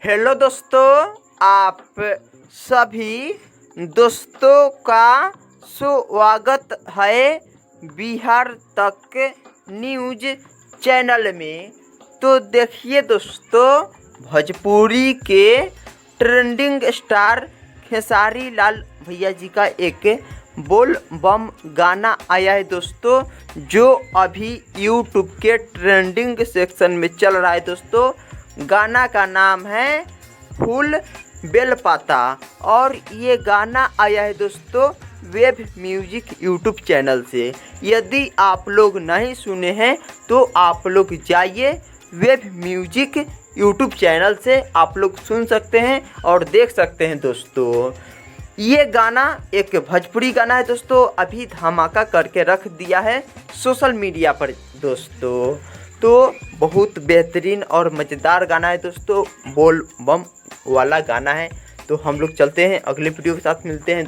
Hello दोस्तों, आप सभी दोस्तों का स्वागत है बिहार तक न्यूज चैनल में। तो देखिए दोस्तों, भोजपुरी के ट्रेंडिंग स्टार खेसारी लाल भैया जी का एक बोल बम गाना आया है दोस्तों, जो अभी यूट्यूब के ट्रेंडिंग सेक्शन में चल रहा है दोस्तों। गाना का नाम है फूल बेलपाता और ये गाना आया है दोस्तों वेब म्यूजिक यूट्यूब चैनल से। यदि आप लोग नहीं सुने हैं तो आप लोग जाइए वेब म्यूजिक यूट्यूब चैनल से, आप लोग सुन सकते हैं और देख सकते हैं दोस्तों। ये गाना एक भोजपुरी गाना है दोस्तों, अभी धमाका करके रख दिया है सोशल मीडिया पर दोस्तों। तो बहुत बेहतरीन और मज़ेदार गाना है दोस्तों, बोल बम वाला गाना है। तो हम लोग चलते हैं, अगले वीडियो के साथ मिलते हैं।